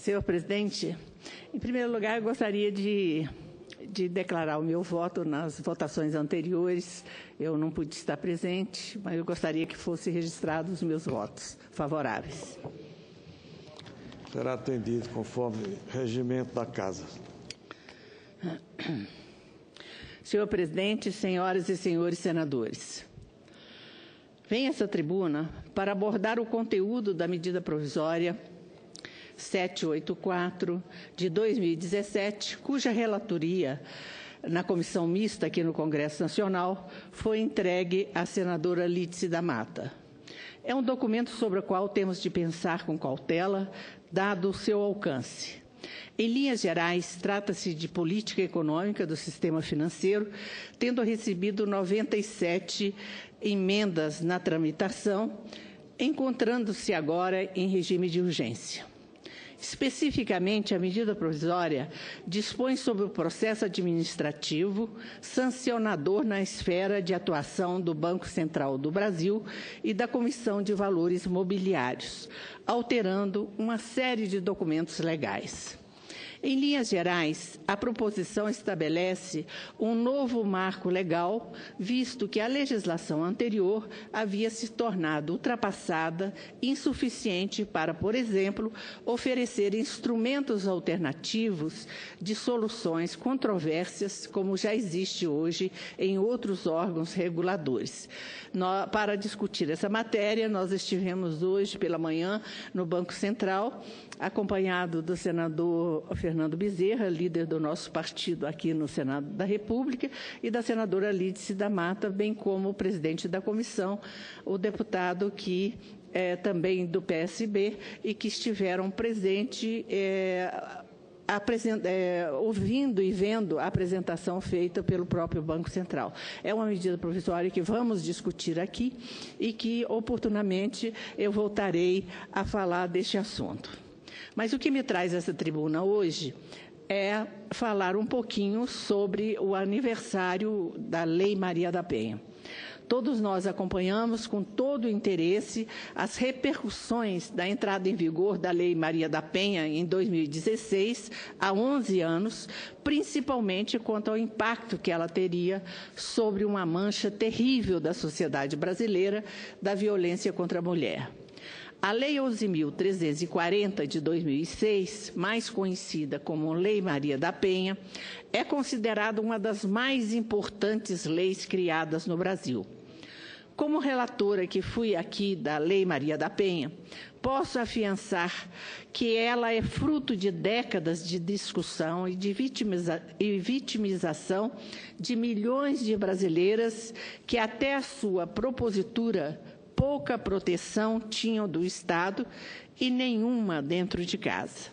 Senhor presidente, em primeiro lugar, eu gostaria de declarar o meu voto nas votações anteriores. Eu não pude estar presente, mas eu gostaria que fossem registrados os meus votos favoráveis. Será atendido conforme regimento da Casa. Senhor presidente, senhoras e senhores senadores, venho a essa tribuna para abordar o conteúdo da medida provisória 784 de 2017, cuja relatoria na comissão mista aqui no Congresso Nacional foi entregue à senadora Lídice da Mata. É um documento sobre o qual temos de pensar com cautela, dado o seu alcance. Em linhas gerais, trata-se de política econômica do sistema financeiro, tendo recebido 97 emendas na tramitação, encontrando-se agora em regime de urgência. Especificamente, a medida provisória dispõe sobre o processo administrativo sancionador na esfera de atuação do Banco Central do Brasil e da Comissão de Valores Mobiliários, alterando uma série de documentos legais. Em linhas gerais, a proposição estabelece um novo marco legal, visto que a legislação anterior havia se tornado ultrapassada, insuficiente para, por exemplo, oferecer instrumentos alternativos de soluções controvérsias, como já existe hoje em outros órgãos reguladores. Para discutir essa matéria, nós estivemos hoje pela manhã no Banco Central, acompanhado do senador Fernando Bezerra, líder do nosso partido aqui no Senado da República, e da senadora Lídice da Mata, bem como o presidente da comissão, o deputado que também do PSB, e que estiveram presentes ouvindo e vendo a apresentação feita pelo próprio Banco Central. É uma medida provisória que vamos discutir aqui e que, oportunamente, eu voltarei a falar deste assunto. Mas o que me traz essa tribuna hoje é falar um pouquinho sobre o aniversário da Lei Maria da Penha. Todos nós acompanhamos com todo o interesse as repercussões da entrada em vigor da Lei Maria da Penha em 2016, há 11 anos, principalmente quanto ao impacto que ela teria sobre uma mancha terrível da sociedade brasileira da violência contra a mulher. A Lei 11.340, de 2006, mais conhecida como Lei Maria da Penha, é considerada uma das mais importantes leis criadas no Brasil. Como relatora que fui aqui da Lei Maria da Penha, posso afiançar que ela é fruto de décadas de discussão e de vitimização de milhões de brasileiras que, até a sua propositura, pouca proteção tinham do Estado e nenhuma dentro de casa.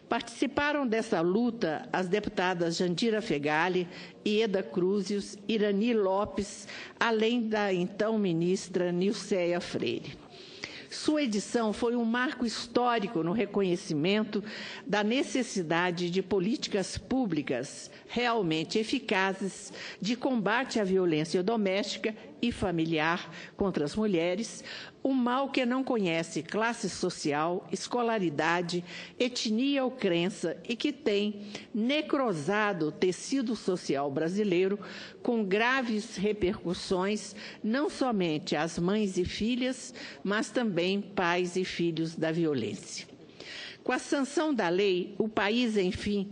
Participaram dessa luta as deputadas Jandira Fegali, Ieda Cruzius, Irani Lopes, além da então ministra Nilceia Freire. Sua edição foi um marco histórico no reconhecimento da necessidade de políticas públicas realmente eficazes de combate à violência doméstica e familiar contra as mulheres, um mal que não conhece classe social, escolaridade, etnia ou crença e que tem necrosado o tecido social brasileiro com graves repercussões não somente às mães e filhas, mas também pais e filhos da violência. Com a sanção da lei, o país, enfim,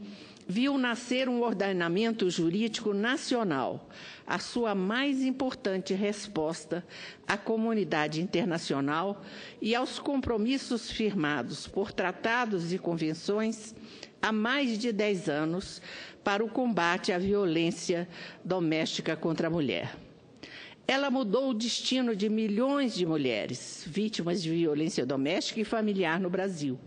viu nascer um ordenamento jurídico nacional, a sua mais importante resposta à comunidade internacional e aos compromissos firmados por tratados e convenções há mais de 10 anos para o combate à violência doméstica contra a mulher. Ela mudou o destino de milhões de mulheres vítimas de violência doméstica e familiar no Brasil,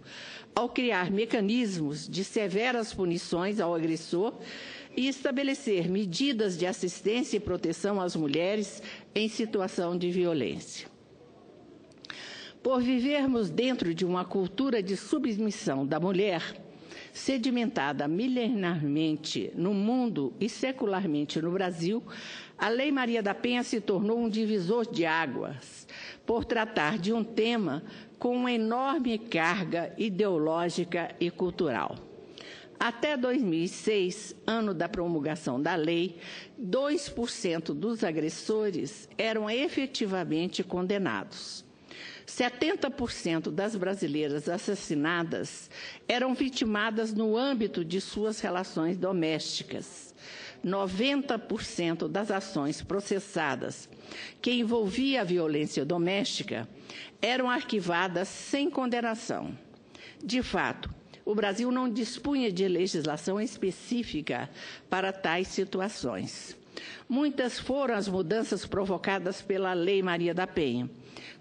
ao criar mecanismos de severas punições ao agressor e estabelecer medidas de assistência e proteção às mulheres em situação de violência. Por vivermos dentro de uma cultura de submissão da mulher, sedimentada milenarmente no mundo e secularmente no Brasil, a Lei Maria da Penha se tornou um divisor de águas, por tratar de um tema com uma enorme carga ideológica e cultural. Até 2006, ano da promulgação da lei, 2% dos agressores eram efetivamente condenados. 70% das brasileiras assassinadas eram vitimadas no âmbito de suas relações domésticas. 90% das ações processadas que envolvia a violência doméstica eram arquivadas sem condenação. De fato, o Brasil não dispunha de legislação específica para tais situações. Muitas foram as mudanças provocadas pela Lei Maria da Penha,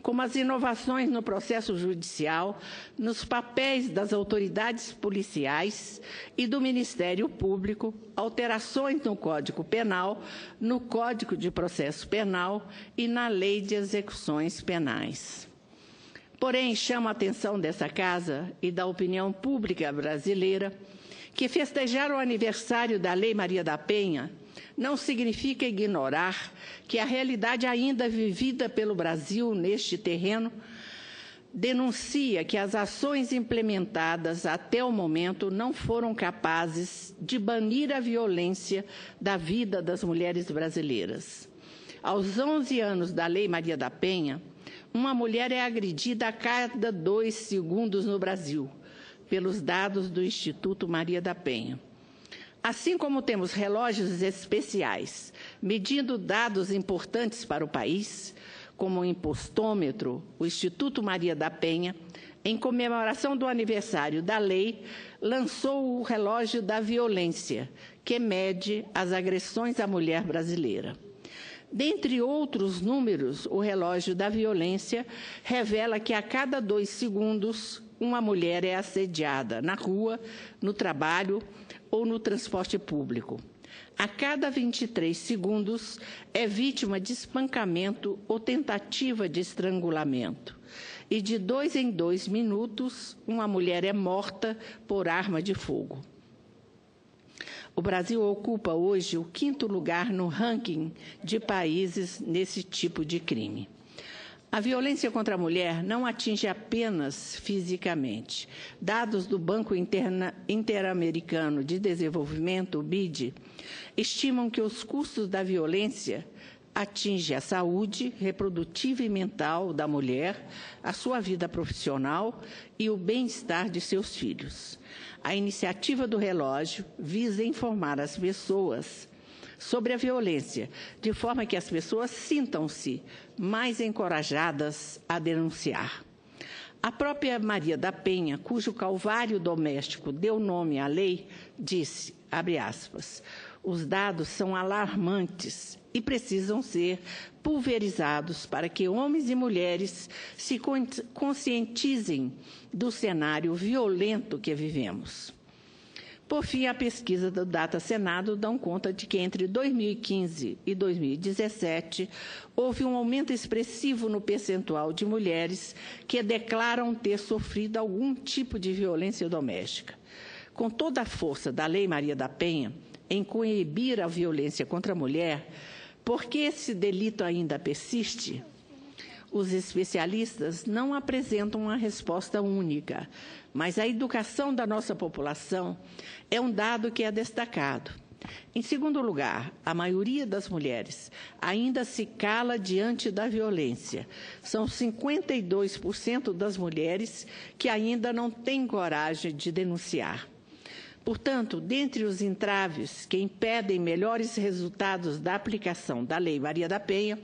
como as inovações no processo judicial, nos papéis das autoridades policiais e do Ministério Público, alterações no Código Penal, no Código de Processo Penal e na Lei de Execuções Penais. Porém, chamo a atenção dessa Casa e da opinião pública brasileira que festejar o aniversário da Lei Maria da Penha não significa ignorar que a realidade ainda vivida pelo Brasil neste terreno denuncia que as ações implementadas até o momento não foram capazes de banir a violência da vida das mulheres brasileiras. Aos 11 anos da Lei Maria da Penha, uma mulher é agredida a cada 2 segundos no Brasil, pelos dados do Instituto Maria da Penha. Assim como temos relógios especiais medindo dados importantes para o país, como o impostômetro, o Instituto Maria da Penha, em comemoração do aniversário da lei, lançou o relógio da violência, que mede as agressões à mulher brasileira. Dentre outros números, o relógio da violência revela que a cada 2 segundos uma mulher é assediada na rua, no trabalho ou no transporte público. A cada 23 segundos é vítima de espancamento ou tentativa de estrangulamento. E de 2 em 2 minutos, uma mulher é morta por arma de fogo. O Brasil ocupa hoje o 5º lugar no ranking de países nesse tipo de crime. A violência contra a mulher não atinge apenas fisicamente. Dados do Banco Interamericano de Desenvolvimento, o BID, estimam que os custos da violência atingem a saúde reprodutiva e mental da mulher, a sua vida profissional e o bem-estar de seus filhos. A iniciativa do relógio visa informar as pessoas sobre a violência, de forma que as pessoas sintam-se mais encorajadas a denunciar. A própria Maria da Penha, cujo calvário doméstico deu nome à lei, disse, abre aspas, os dados são alarmantes e precisam ser pulverizados para que homens e mulheres se conscientizem do cenário violento que vivemos. Por fim, a pesquisa do Data Senado dão conta de que entre 2015 e 2017 houve um aumento expressivo no percentual de mulheres que declaram ter sofrido algum tipo de violência doméstica. Com toda a força da Lei Maria da Penha em coibir a violência contra a mulher, porque esse delito ainda persiste, os especialistas não apresentam uma resposta única, mas a educação da nossa população é um dado que é destacado. Em segundo lugar, a maioria das mulheres ainda se cala diante da violência. São 52% das mulheres que ainda não têm coragem de denunciar. Portanto, dentre os entraves que impedem melhores resultados da aplicação da Lei Maria da Penha,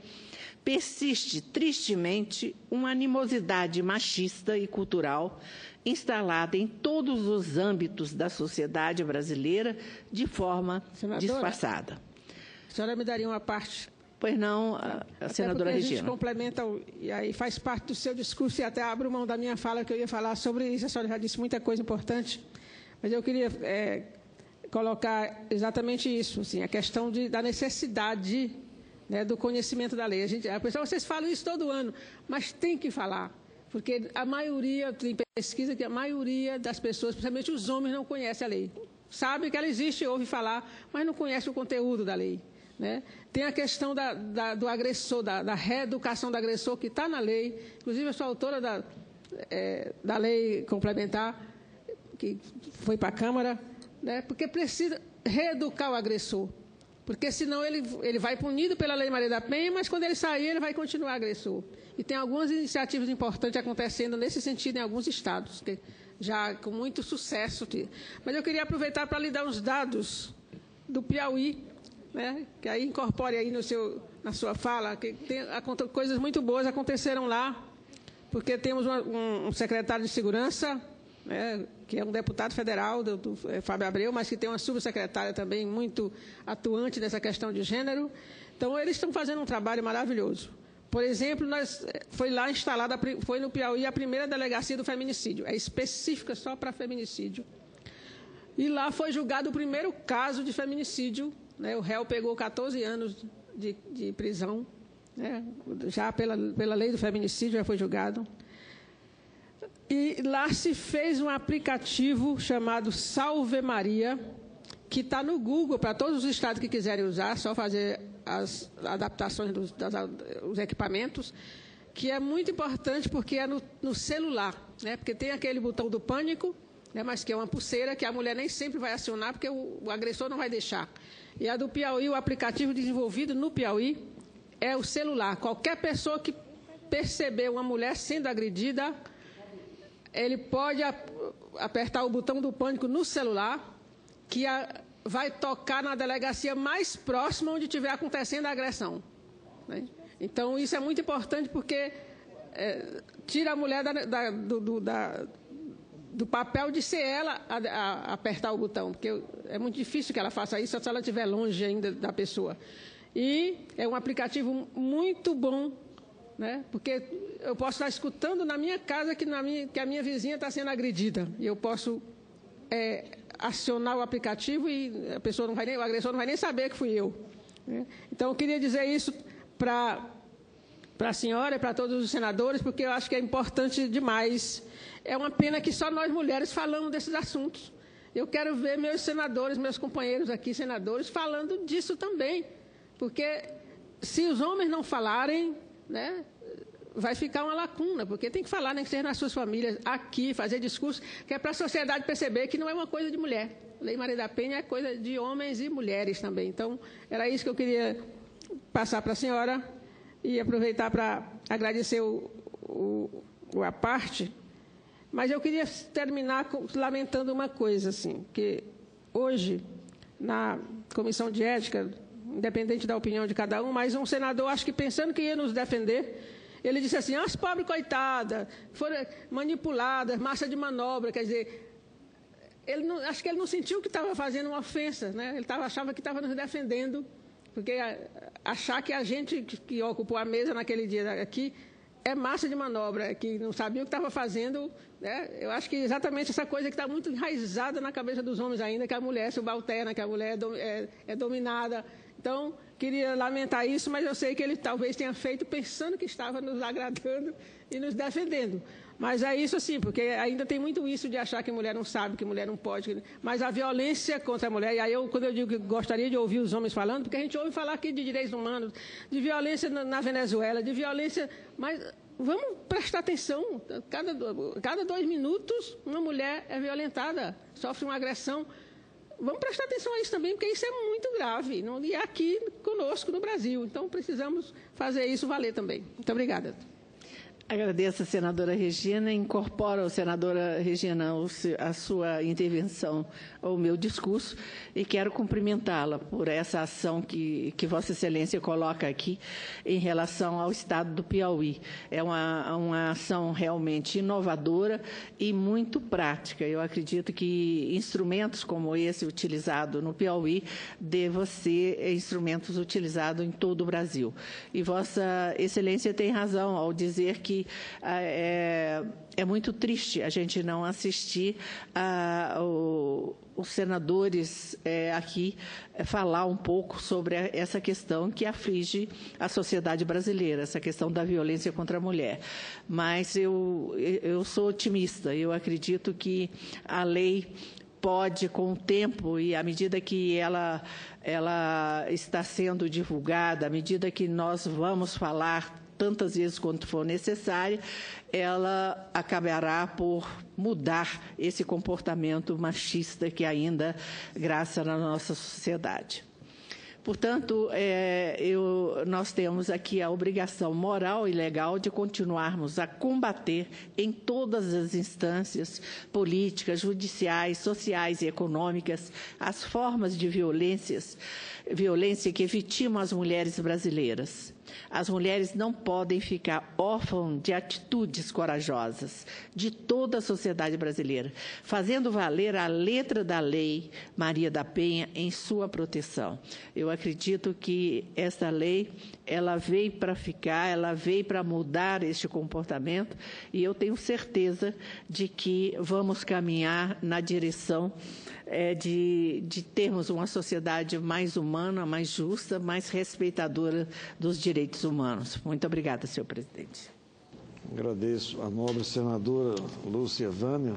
persiste, tristemente, uma animosidade machista e cultural instalada em todos os âmbitos da sociedade brasileira de forma disfarçada. A senhora me daria uma parte? Pois não, a senadora Regina. A gente complementa, e aí faz parte do seu discurso, e até abro mão da minha fala, que eu ia falar sobre isso. A senhora já disse muita coisa importante, mas eu queria colocar exatamente isso, assim, a questão da necessidade, né, do conhecimento da lei. A pessoa, vocês falam isso todo ano, mas tem que falar, porque a maioria, tem pesquisa que a maioria das pessoas, principalmente os homens, não conhece a lei. Sabe que ela existe, ouve falar, mas não conhece o conteúdo da lei. Né? Tem a questão do agressor, da reeducação do agressor, que está na lei. Inclusive, eu sou autora da lei complementar, que foi para a Câmara, né, porque precisa reeducar o agressor. Porque, senão, ele vai punido pela Lei Maria da Penha, mas, quando ele sair, ele vai continuar agressor. E tem algumas iniciativas importantes acontecendo nesse sentido em alguns estados, que já com muito sucesso. Mas eu queria aproveitar para lhe dar uns dados do Piauí, né, que aí incorpore aí na sua fala, que coisas muito boas aconteceram lá, porque temos um secretário de Segurança, né, que é um deputado federal, Fábio Abreu, mas que tem uma subsecretária também muito atuante nessa questão de gênero. Então, eles estão fazendo um trabalho maravilhoso. Por exemplo, foi lá instalada, foi no Piauí, a primeira delegacia do feminicídio, é específica só para feminicídio. E lá foi julgado o primeiro caso de feminicídio, né, o réu pegou 14 anos de prisão, né, já pela lei do feminicídio já foi julgado. E lá se fez um aplicativo chamado Salve Maria, que está no Google para todos os estados que quiserem usar, só fazer as adaptações dos equipamentos, que é muito importante porque é no celular, né? Porque tem aquele botão do pânico, né? Mas que é uma pulseira que a mulher nem sempre vai acionar porque o agressor não vai deixar. E a do Piauí, o aplicativo desenvolvido no Piauí, é o celular. Qualquer pessoa que perceber uma mulher sendo agredida, ele pode apertar o botão do pânico no celular, que vai tocar na delegacia mais próxima onde estiver acontecendo a agressão, né? Então, isso é muito importante porque tira a mulher do papel de ser ela a apertar o botão, porque é muito difícil que ela faça isso se ela estiver longe ainda da pessoa. E é um aplicativo muito bom, né? Porque eu posso estar escutando na minha casa que a minha vizinha está sendo agredida. E eu posso acionar o aplicativo e o agressor não vai nem saber que fui eu, né? Então, eu queria dizer isso para a senhora e para todos os senadores, porque eu acho que é importante demais. É uma pena que só nós mulheres falamos desses assuntos. Eu quero ver meus senadores, meus companheiros aqui, senadores, falando disso também. Porque se os homens não falarem, né, vai ficar uma lacuna, porque tem que falar, nem que seja nas suas famílias, aqui, fazer discurso, que é para a sociedade perceber que não é uma coisa de mulher. A Lei Maria da Penha é coisa de homens e mulheres também. Então, era isso que eu queria passar para a senhora e aproveitar para agradecer a parte. Mas eu queria terminar lamentando uma coisa, assim, que hoje, na Comissão de Ética, independente da opinião de cada um, mas um senador, acho que pensando que ia nos defender, ele disse assim: as pobres coitadas foram manipuladas, massa de manobra. Quer dizer, acho que ele não sentiu que estava fazendo uma ofensa, né? Ele achava que estava nos defendendo, porque achar que a gente que ocupou a mesa naquele dia aqui é massa de manobra, que não sabia o que estava fazendo, né? Eu acho que exatamente essa coisa que está muito enraizada na cabeça dos homens ainda, que a mulher é subalterna, que a mulher é dominada. Então, queria lamentar isso, mas eu sei que ele talvez tenha feito pensando que estava nos agradando e nos defendendo. Mas é isso assim, porque ainda tem muito isso de achar que mulher não sabe, que mulher não pode. Mas a violência contra a mulher, e aí quando eu digo que gostaria de ouvir os homens falando, porque a gente ouve falar aqui de direitos humanos, de violência na Venezuela, de violência, mas vamos prestar atenção. Cada 2 minutos, uma mulher é violentada, sofre uma agressão. Vamos prestar atenção a isso também, porque isso é muito grave, e é aqui conosco no Brasil. Então, precisamos fazer isso valer também. Muito obrigada. Agradeço a senadora Regina. Incorporo, senadora Regina, a sua intervenção ao meu discurso e quero cumprimentá-la por essa ação que Vossa Excelência coloca aqui em relação ao Estado do Piauí. É uma ação realmente inovadora e muito prática. Eu acredito que instrumentos como esse utilizado no Piauí devam ser instrumentos utilizados em todo o Brasil. E Vossa Excelência tem razão ao dizer que é muito triste a gente não assistir os senadores aqui falar um pouco sobre essa questão que aflige a sociedade brasileira, essa questão da violência contra a mulher. Mas eu sou otimista, eu acredito que a lei pode, com o tempo e à medida que ela está sendo divulgada, à medida que nós vamos falar tantas vezes quanto for necessária, ela acabará por mudar esse comportamento machista que ainda graça na nossa sociedade. Portanto, nós temos aqui a obrigação moral e legal de continuarmos a combater em todas as instâncias políticas, judiciais, sociais e econômicas as formas de violência que vitimam as mulheres brasileiras. As mulheres não podem ficar órfãs de atitudes corajosas de toda a sociedade brasileira, fazendo valer a letra da Lei Maria da Penha em sua proteção. Eu acredito que essa lei, ela veio para ficar, ela veio para mudar este comportamento, e eu tenho certeza de que vamos caminhar na direção de termos uma sociedade mais humana, mais justa, mais respeitadora dos direitos humanos. Muito obrigada, senhor presidente. Agradeço à nobre senadora Lúcia Vânia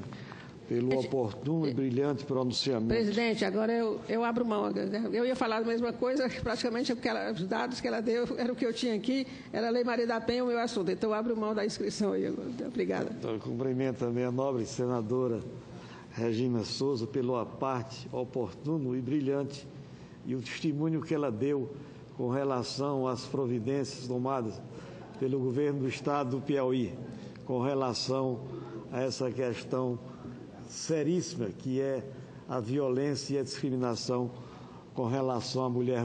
pelo oportuno e brilhante pronunciamento. Presidente, agora eu abro mão. Eu ia falar a mesma coisa, praticamente porque os dados que ela deu era o que eu tinha aqui, era a Lei Maria da Penha, o meu assunto. Então, eu abro mão da inscrição aí. Obrigada. Então, cumprimento também a nobre senadora Regina Souza pelo aparte oportuno e brilhante e o testemunho que ela deu com relação às providências tomadas pelo governo do estado do Piauí com relação a essa questão seríssima que é a violência e a discriminação com relação à mulher